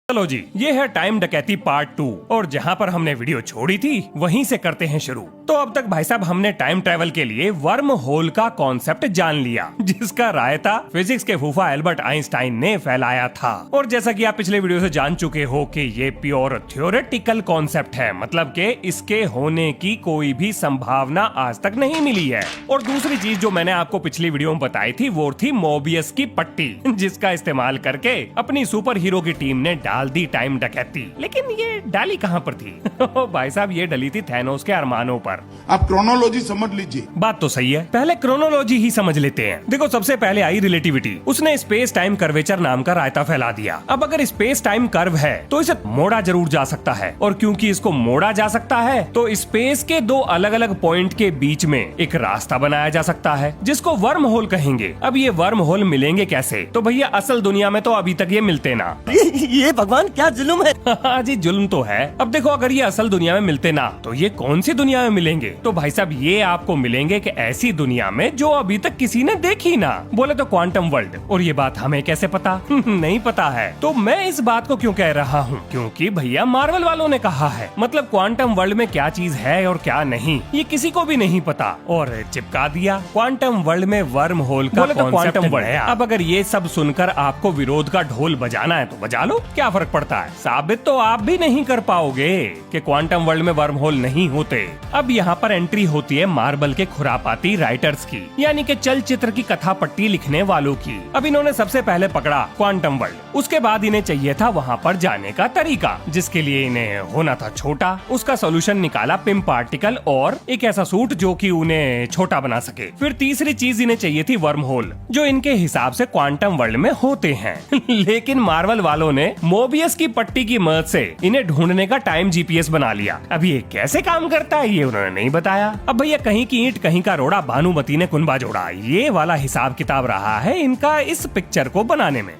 चलो जी, ये है टाइम डकैती पार्ट 2 और जहाँ पर हमने वीडियो छोड़ी थी वहीं से करते हैं शुरू। तो अब तक भाई साहब हमने टाइम ट्रेवल के लिए वर्म होल का कॉन्सेप्ट जान लिया, जिसका रायता फिजिक्स के फूफा एल्बर्ट आइंस्टाइन ने फैलाया था। और जैसा कि आप पिछले वीडियो से जान चुके हो कि ये प्योर थ्योरेटिकल कॉन्सेप्ट है, मतलब कि इसके होने की कोई भी संभावना आज तक नहीं मिली है। और दूसरी चीज जो मैंने आपको पिछली वीडियो में बताई थी वो थी मोबियस की पट्टी, जिसका इस्तेमाल करके अपनी सुपर हीरो की टीम ने डाल दी टाइम डकैती। लेकिन ये डाली कहाँ पर थी? भाई साहब ये डली थी थैनोस के अरमानों पर। आप क्रोनोलॉजी समझ लीजिए। बात तो सही है, पहले क्रोनोलॉजी ही समझ लेते हैं। देखो, सबसे पहले आई रिलेटिविटी। उसने स्पेस टाइम कर्वेचर नाम का रायता फैला दिया। अब अगर स्पेस टाइम कर्व है तो इसे मोड़ा जरूर जा सकता है, और क्योंकि इसको मोड़ा जा सकता है तो स्पेस के दो अलग अलग पॉइंट के बीच में एक रास्ता बनाया जा सकता है, जिसको वर्म होल कहेंगे। अब ये वर्म होल मिलेंगे कैसे? तो भैया असल दुनिया में तो अभी तक ये मिलते ना। ये भगवान क्या जुल्म है। हाँ जी, जुल्म तो है। अब देखो, अगर ये असल दुनिया में मिलते ना तो ये कौन सी दुनिया में मिलेंगे? तो भाई साहब ये आपको मिलेंगे कि ऐसी दुनिया में जो अभी तक किसी ने देखी ना, बोले तो क्वांटम वर्ल्ड। और ये बात हमें कैसे पता? नहीं पता है। तो मैं इस बात को क्यों कह रहा हूँ? क्योंकि भैया मार्वल वालों ने कहा है, मतलब क्वांटम वर्ल्ड में क्या चीज है और क्या नहीं ये किसी को भी नहीं पता, और चिपका दिया क्वांटम वर्ल्ड में वर्म होल का क्वांटम वर्ल्ड है। अब अगर ये सब सुनकर आपको विरोध का ढोल बजाना है तो बजा लो, क्या फर्क पड़ता है? साबित तो आप भी नहीं कर पाओगे कि क्वांटम वर्ल्ड में वर्म होल नहीं होते। अब यहाँ पर एंट्री होती है मार्वल के खुरापाती राइटर्स की, यानी कि चलचित्र की कथा पट्टी लिखने वालों की। अब इन्होंने सबसे पहले पकड़ा क्वांटम वर्ल्ड, उसके बाद इन्हें चाहिए था वहाँ पर जाने का तरीका, जिसके लिए इन्हें होना था छोटा। उसका सोल्यूशन निकाला पिम पार्टिकल और एक ऐसा सूट जो कि उन्हें छोटा बना सके। फिर तीसरी चीज इन्हें चाहिए थी वर्म होल, जो इनके हिसाब से क्वांटम वर्ल्ड में होते हैं। लेकिन मार्वल वालों ने मोबियस की पट्टी की मदद से इन्हें ढूंढने का टाइम जीपीएस बना लिया। अब ये कैसे काम करता है ये उन्होंने नहीं बताया। अब भैया कहीं की ईंट कहीं का रोड़ा, भानुमति ने कुनबा जोड़ा, ये वाला हिसाब किताब रहा है इनका इस पिक्चर को बनाने में।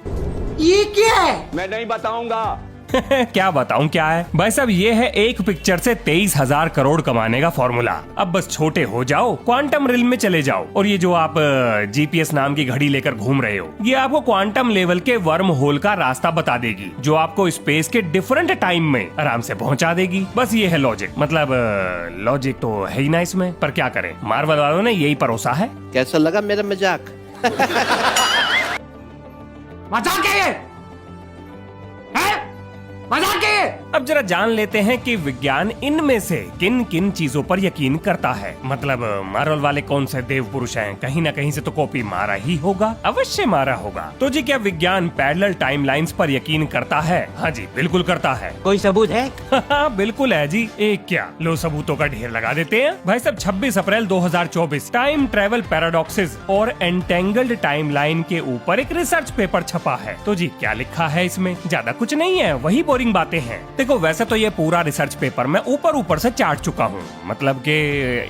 ये क्या है? मैं नहीं बताऊंगा। क्या बताऊं क्या है भाई साहब? ये है एक पिक्चर से 23,000 करोड़ कमाने का फॉर्मूला। अब बस छोटे हो जाओ, क्वांटम रिल्म में चले जाओ, और ये जो आप जीपीएस नाम की घड़ी लेकर घूम रहे हो, ये आपको क्वांटम लेवल के वर्म होल का रास्ता बता देगी, जो आपको स्पेस के डिफरेंट टाइम में आराम से पहुंचा देगी। बस ये है लॉजिक। मतलब लॉजिक तो है ही ना इसमें, पर क्या करें, मार्वल वालों ने यही परोसा है। कैसा लगा मेरा मजाक? मजाक है ये? मजाक है? अब जरा जान लेते हैं कि विज्ञान इनमें से किन किन चीजों पर यकीन करता है। मतलब मार्वल वाले कौन से देव पुरुष हैं? कहीं ना कहीं से तो कॉपी मारा ही होगा, अवश्य मारा होगा। तो जी, क्या विज्ञान पैरेलल टाइमलाइंस पर यकीन करता है? हाँ जी, बिल्कुल करता है। कोई सबूत है? हाँ बिल्कुल है जी। एक क्या, लो सबूतों का ढेर लगा देते हैं भाई साहब। 26 अप्रैल 2024 टाइम ट्रेवल पैराडॉक्सेस और एंटेंगल्ड टाइमलाइन के ऊपर एक रिसर्च पेपर छपा है। तो जी क्या लिखा है इसमें? ज्यादा कुछ नहीं है, वही बोरिंग बातें हैं। देखो, वैसे तो ये पूरा रिसर्च पेपर मैं ऊपर से चाट चुका हूँ, मतलब कि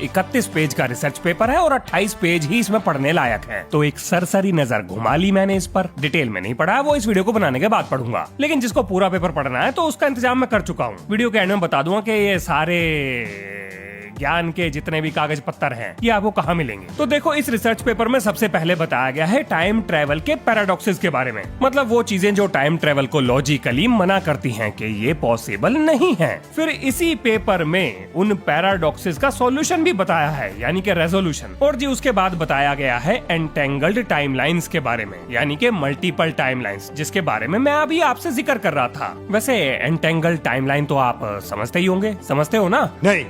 31 पेज का रिसर्च पेपर है और 28 पेज ही इसमें पढ़ने लायक है। तो एक सरसरी नजर घुमा ली मैंने इस पर, डिटेल में नहीं पढ़ा, वो इस वीडियो को बनाने के बाद पढ़ूंगा। लेकिन जिसको पूरा पेपर पढ़ना है तो उसका इंतजाम मैं कर चुका हूँ। वीडियो के एंड में बता दूंगा कि ये सारे ज्ञान के जितने भी कागज पत्तर हैं ये आपको कहाँ मिलेंगे। तो देखो, इस रिसर्च पेपर में सबसे पहले बताया गया है टाइम ट्रेवल के पैराडॉक्सेस के बारे में, मतलब वो चीजें जो टाइम ट्रेवल को लॉजिकली मना करती हैं कि ये पॉसिबल नहीं है। फिर इसी पेपर में उन पैराडॉक्सेस का सॉल्यूशन भी बताया है, यानी कि रेजोल्यूशन। और जी उसके बाद बताया गया है एंटेंगल्ड टाइमलाइंस के बारे में, यानी कि मल्टीपल टाइमलाइंस, जिसके बारे में मैं अभी आपसे जिक्र कर रहा था। वैसे एंटेंगल्ड टाइमलाइन तो आप समझते ही होंगे, समझते हो ना? नहीं।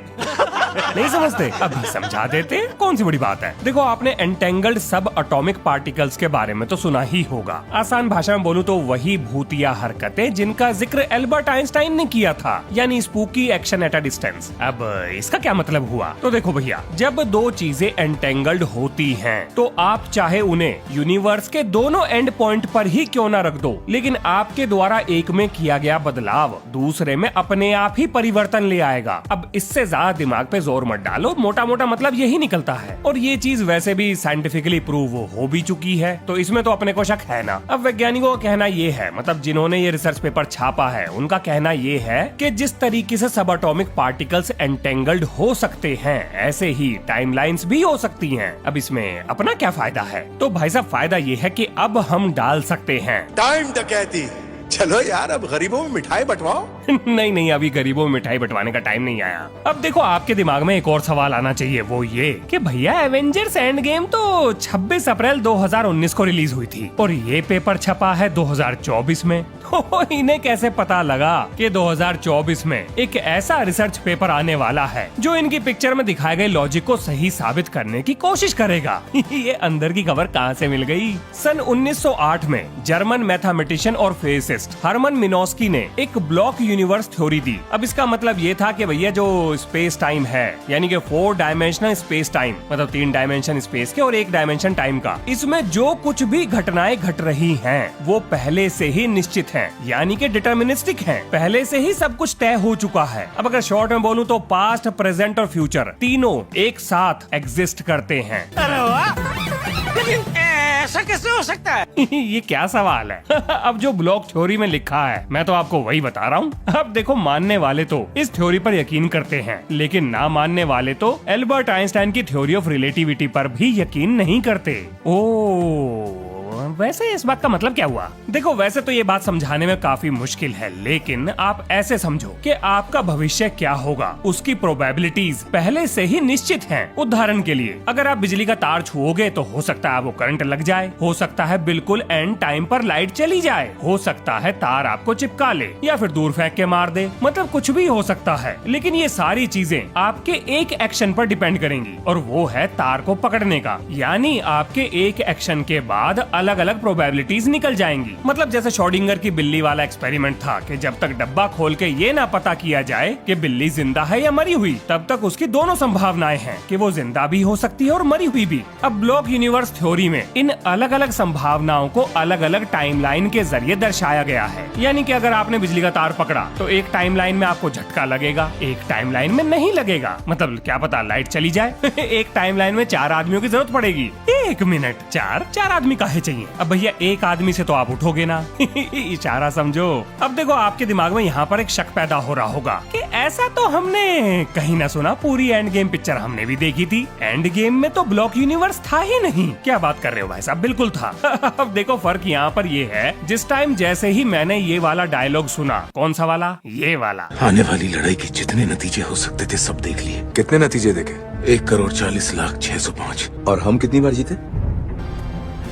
नहीं समझते? अभी समझा देते, कौन सी बड़ी बात है। देखो, आपने एंटेंगल्ड सब एटॉमिक पार्टिकल्स के बारे में तो सुना ही होगा। आसान भाषा में बोलूं तो वही भूतिया हरकतें जिनका जिक्र एल्बर्ट आइंस्टाइन ने किया था, यानी spooky action at a distance. अब इसका क्या मतलब हुआ? तो देखो भैया, जब दो चीजें एंटेंगल्ड होती हैं तो आप चाहे उन्हें यूनिवर्स के दोनों एंड पॉइंट पर ही क्यों ना रख दो, लेकिन आपके द्वारा एक में किया गया बदलाव दूसरे में अपने आप ही परिवर्तन ले आएगा। अब इससे ज्यादा दिमाग पे जोर मत डालो, मोटा मोटा मतलब यही निकलता है। और ये चीज वैसे भी साइंटिफिकली प्रूव हो भी चुकी है, तो इसमें तो अपने को शक है ना। अब वैज्ञानिकों का कहना ये है, मतलब जिन्होंने ये रिसर्च पेपर छापा है, उनका कहना ये है कि जिस तरीके से सब एटॉमिक पार्टिकल्स एंटेंगल्ड हो सकते हैं, ऐसे ही टाइमलाइंस भी हो सकती हैं। अब इसमें अपना क्या फायदा है? तो भाई साहब, फायदा ये है कि अब हम डाल सकते हैं टाइम डकैती चलो यार, अब गरीबों में मिठाई बंटवाओ। नहीं नहीं, अभी गरीबों में मिठाई बंटवाने का टाइम नहीं आया। अब देखो, आपके दिमाग में एक और सवाल आना चाहिए, वो ये कि भैया एवेंजर्स एंड गेम तो 26 अप्रैल 2019 को रिलीज हुई थी और ये पेपर छपा है 2024 में। तो इन्हें कैसे पता लगा कि 2024 में एक ऐसा रिसर्च पेपर आने वाला है जो इनकी पिक्चर में दिखाए गए लॉजिक को सही साबित करने की कोशिश करेगा। ये अंदर की खबर कहाँ से मिल गई? सन 1908 में जर्मन मैथमेटिशियन और फिजिसिस्ट हरमन मिनोस्की ने एक ब्लॉक यूनिवर्स थ्योरी दी। अब इसका मतलब ये था कि भैया जो स्पेस टाइम है, यानी कि 4 डायमेंशनल स्पेस टाइम, मतलब 3 डायमेंशन स्पेस के और 1 डायमेंशन टाइम का, इसमें जो कुछ भी घटनाएं घट रही हैं वो पहले से ही निश्चित है, यानी कि डिटर्मिनिस्टिक है, पहले से ही सब कुछ तय हो चुका है। अब अगर शॉर्ट में बोलूं तो पास्ट, प्रेजेंट और फ्यूचर तीनों एक साथ एग्जिस्ट करते हैं। अरे वाह, ऐसा कैसे हो सकता है? ये क्या सवाल है? अब जो ब्लॉक थ्योरी में लिखा है मैं तो आपको वही बता रहा हूँ। अब देखो, मानने वाले तो इस थ्योरी पर यकीन करते हैं, लेकिन ना मानने वाले तो एल्बर्ट आइंस्टाइन की थ्योरी ऑफ रिलेटिविटी पर भी यकीन नहीं करते। ओह, वैसे इस बात का मतलब क्या हुआ? देखो, वैसे तो ये बात समझाने में काफी मुश्किल है, लेकिन आप ऐसे समझो कि आपका भविष्य क्या होगा, उसकी प्रोबेबिलिटीज पहले से ही निश्चित हैं। उदाहरण के लिए, अगर आप बिजली का तार छुओगे तो हो सकता है वो करंट लग जाए, हो सकता है बिल्कुल एंड टाइम पर लाइट चली जाए, हो सकता है तार आपको चिपका ले या फिर दूर फेंक के मार दे, मतलब कुछ भी हो सकता है। लेकिन ये सारी चीजें आपके एक एक्शन पर डिपेंड करेंगी और वो है तार को पकड़ने का, यानी आपके एक एक्शन के बाद अलग अलग प्रोबेबिलिटीज निकल जाएंगी। मतलब जैसे शॉर्डिंगर की बिल्ली वाला एक्सपेरिमेंट था कि जब तक डब्बा खोल के ये ना पता किया जाए कि बिल्ली जिंदा है या मरी हुई, तब तक उसकी दोनों संभावनाएं हैं कि वो जिंदा भी हो सकती है और मरी हुई भी। अब ब्लॉक यूनिवर्स थ्योरी में इन अलग अलग संभावनाओं को अलग अलग टाइमलाइन के जरिए दर्शाया गया है। यानी कि अगर आपने बिजली का तार पकड़ा तो एक टाइमलाइन में आपको झटका लगेगा, एक टाइमलाइन में नहीं लगेगा, मतलब क्या पता लाइट चली जाए। एक टाइमलाइन में 4 आदमियों की जरूरत पड़ेगी। 1 मिनट, 4 आदमी काहे चाहिए? अब भैया एक आदमी से तो आप उठोगे ना। इशारा समझो। अब देखो, आपके दिमाग में यहाँ पर एक शक पैदा हो रहा होगा कि ऐसा तो हमने कहीं ना सुना, पूरी एंड गेम पिक्चर हमने भी देखी थी, एंड गेम में तो ब्लॉक यूनिवर्स था ही नहीं। क्या बात कर रहे हो भाई साहब? बिल्कुल था। अब देखो, फर्क यहाँ पर ये है, जिस टाइम जैसे ही मैंने ये वाला डायलॉग सुना, कौन सा वाला? ये वाला, आने वाली लड़ाई के जितने नतीजे हो सकते थे सब देख लिए। कितने नतीजे देखे? 1,40,00,605। और हम कितनी बार जीते?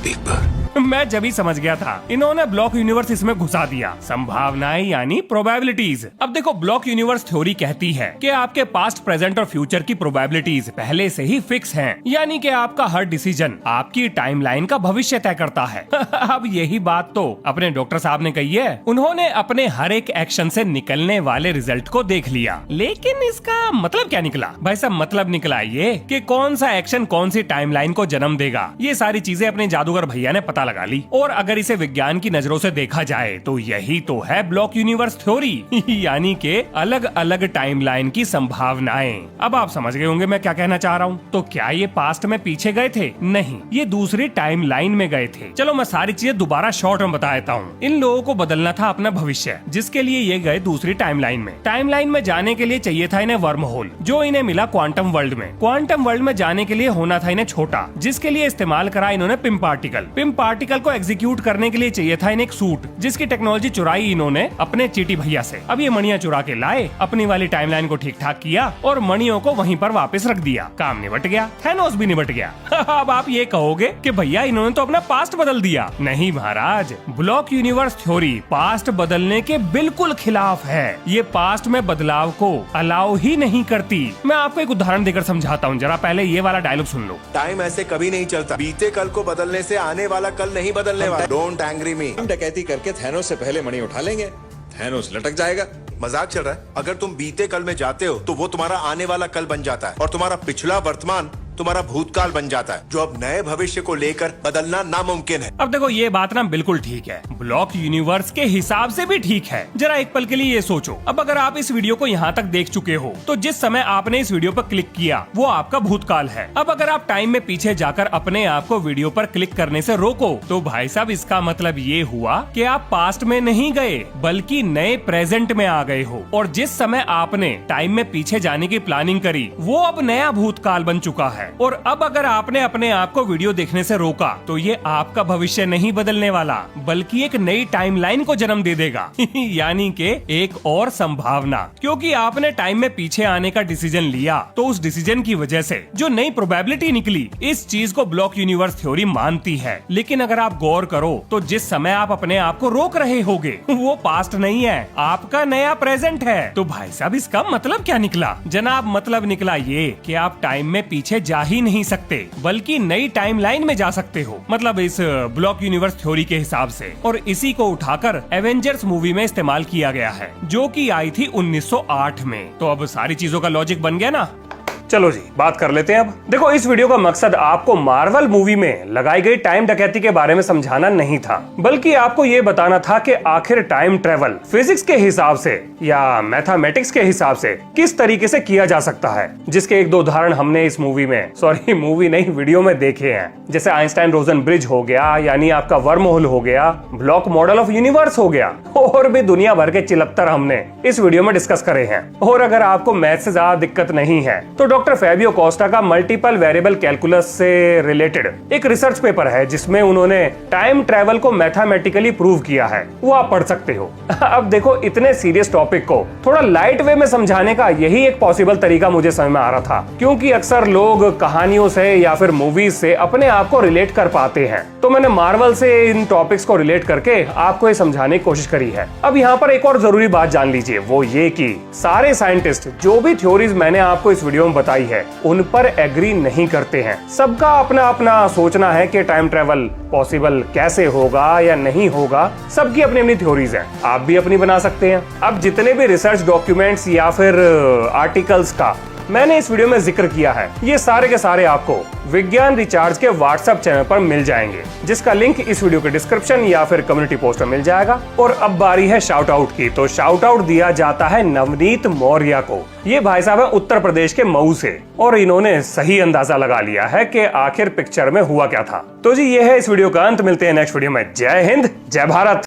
एक बार। मैं जब ही समझ गया था, इन्होंने ब्लॉक यूनिवर्स इसमें घुसा दिया, संभावनाएं यानी प्रोबेबिलिटीज। अब देखो, ब्लॉक यूनिवर्स थ्योरी कहती है कि आपके पास्ट, प्रेजेंट और फ्यूचर की प्रोबेबिलिटीज पहले से ही फिक्स हैं, यानी कि आपका हर डिसीजन आपकी टाइमलाइन का भविष्य तय करता है। अब यही बात तो अपने डॉक्टर साहब ने कही है। उन्होंने अपने हर एक एक्शन से निकलने वाले रिजल्ट को देख लिया, लेकिन इसका मतलब क्या निकला? भाई साहब, मतलब निकला ये कि कौन सा एक्शन कौन सी टाइमलाइन को जन्म देगा, ये सारी चीजें अपने जादूगर भैया ने पता लगा ली। और अगर इसे विज्ञान की नजरों से देखा जाए तो यही तो है ब्लॉक यूनिवर्स थ्योरी। यानी कि अलग अलग टाइमलाइन की संभावनाएं। अब आप समझ गए होंगे मैं क्या कहना चाह रहा हूँ। तो क्या ये पास्ट में पीछे गए थे? नहीं, ये दूसरी टाइमलाइन में गए थे। चलो मैं सारी चीजें दोबारा शॉर्ट में बता देता हूँ। इन लोगों को बदलना था अपना भविष्य, जिसके लिए ये गए दूसरी टाइमलाइन में। टाइमलाइन में जाने के लिए चाहिए था इन्हें वर्म होल, जो इन्हें मिला क्वांटम वर्ल्ड में। क्वांटम वर्ल्ड में जाने के लिए होना था इन्हें छोटा, जिसके लिए इस्तेमाल करा इन्होंने पिम पार्टिकल। पिम पार्टिकल को एग्जीक्यूट करने के लिए चाहिए था इन्हें एक सूट, जिसकी टेक्नोलॉजी चुराई इन्होंने अपने चीटी भैया से। अब ये मणियां चुरा के लाए, अपनी वाली टाइमलाइन को ठीक ठाक किया और मणियों को वहीं पर वापस रख दिया। काम निबट गया, थैनोस भी निबट गया। अब आप ये कहोगे कि भैया इन्होंने तो अपना पास्ट बदल दिया। नहीं महाराज, ब्लॉक यूनिवर्स थ्योरी पास्ट बदलने के बिल्कुल खिलाफ है। ये पास्ट में बदलाव को अलाउ ही नहीं करती। मैं आपको एक उदाहरण देकर समझाता हूँ, जरा पहले ये वाला डायलॉग सुन लो। टाइम ऐसे कभी नहीं चलता। बीते कल को बदलने से आने वाला कल नहीं बदलने वाला। डोंट एंग्री मी। हम डकैती करके थैनोस से पहले मणि उठा लेंगे, थैनोस लटक जाएगा। मजाक चल रहा है? अगर तुम बीते कल में जाते हो तो वो तुम्हारा आने वाला कल बन जाता है और तुम्हारा पिछला वर्तमान तुम्हारा भूतकाल बन जाता है, जो अब नए भविष्य को लेकर बदलना नामुमकिन है। अब देखो, ये बात ना बिल्कुल ठीक है, ब्लॉक यूनिवर्स के हिसाब से भी ठीक है। जरा एक पल के लिए ये सोचो, अब अगर आप इस वीडियो को यहाँ तक देख चुके हो तो जिस समय आपने इस वीडियो पर क्लिक किया वो आपका भूतकाल है। अब अगर आप टाइम में पीछे जाकर अपने आप को वीडियो पर क्लिक करने से रोको तो भाई साहब इसका मतलब ये हुआ कि आप पास्ट में नहीं गए बल्कि नए प्रेजेंट में आ गए हो, और जिस समय आपने टाइम में पीछे जाने की प्लानिंग करी वो अब नया भूतकाल बन चुका है। और अब अगर आपने अपने आप को वीडियो देखने से रोका तो ये आपका भविष्य नहीं बदलने वाला, बल्कि एक नई टाइमलाइन को जन्म दे देगा यानी कि एक और संभावना। क्योंकि आपने टाइम में पीछे आने का डिसीजन लिया, तो उस डिसीजन की वजह से जो नई प्रोबेबिलिटी निकली, इस चीज को ब्लॉक यूनिवर्स थ्योरी मानती है। लेकिन अगर आप गौर करो तो जिस समय आप अपने आप को रोक रहे होगे वो पास्ट नहीं है, आपका नया प्रेजेंट है। तो भाई साहब इसका मतलब क्या निकला? जनाब मतलब निकला ये कि आप टाइम में पीछे जा ही नहीं सकते, बल्कि नई टाइमलाइन में जा सकते हो, मतलब इस ब्लॉक यूनिवर्स थ्योरी के हिसाब से। और इसी को उठाकर एवेंजर्स मूवी में इस्तेमाल किया गया है, जो कि आई थी 1908 में। तो अब सारी चीजों का लॉजिक बन गया ना। चलो जी बात कर लेते हैं अब। देखो, इस वीडियो का मकसद आपको मार्वल मूवी में लगाई गई टाइम डकैती के बारे में समझाना नहीं था, बल्कि आपको ये बताना था कि आखिर टाइम ट्रेवल फिजिक्स के हिसाब से या मैथमेटिक्स के हिसाब से किस तरीके से किया जा सकता है, जिसके एक दो उदाहरण हमने इस मूवी में, सॉरी मूवी नहीं वीडियो में देखे हैं। जैसे आइंस्टाइन रोजन ब्रिज हो गया, यानी आपका वर्म होल हो गया, ब्लॉक मॉडल ऑफ यूनिवर्स हो गया, और भी दुनिया भर के चिलप्तर हमने इस वीडियो में डिस्कस करे हैं। और अगर आपको मैथ से ज्यादा दिक्कत नहीं है तो डॉक्टर फैबियो कोस्टा का मल्टीपल वेरिएबल कैलकुलस से रिलेटेड एक रिसर्च पेपर है, जिसमें उन्होंने टाइम ट्रेवल को मैथमेटिकली प्रूव किया है, वो आप पढ़ सकते हो। अब देखो, इतने सीरियस टॉपिक को थोड़ा लाइट वे में समझाने का यही एक पॉसिबल तरीका मुझे समझ में आ रहा था, क्योंकि अक्सर लोग कहानियों से या फिर मूवीज से अपने आप को रिलेट कर पाते हैं। तो मैंने मार्वल से इन टॉपिक्स को रिलेट करके आपको ये समझाने की कोशिश करी है। अब यहाँ पर एक और जरूरी बात जान लीजिए, वो ये कि सारे साइंटिस्ट जो भी थ्योरीज मैंने आपको इस वीडियो में बताई है उन पर एग्री नहीं करते हैं। सबका अपना अपना सोचना है कि टाइम ट्रेवल पॉसिबल कैसे होगा या नहीं होगा। सबकी अपनी अपनी थ्योरीज हैं, आप भी अपनी बना सकते हैं। अब जितने भी रिसर्च डॉक्यूमेंट्स या फिर आर्टिकल्स का मैंने इस वीडियो में जिक्र किया है, ये सारे के सारे आपको विज्ञान रिचार्ज के व्हाट्सएप चैनल पर मिल जाएंगे, जिसका लिंक इस वीडियो के डिस्क्रिप्शन या फिर कम्युनिटी पोस्ट में मिल जाएगा। और अब बारी है शाउट आउट की, तो शाउट आउट दिया जाता है नवनीत मौर्य को। ये भाई साहब है उत्तर प्रदेश के मऊ से, और इन्होंने सही अंदाजा लगा लिया है कि आखिर पिक्चर में हुआ क्या था। तो जी ये है इस वीडियो का अंत। मिलते हैं नेक्स्ट वीडियो में। जय हिंद, जय भारत।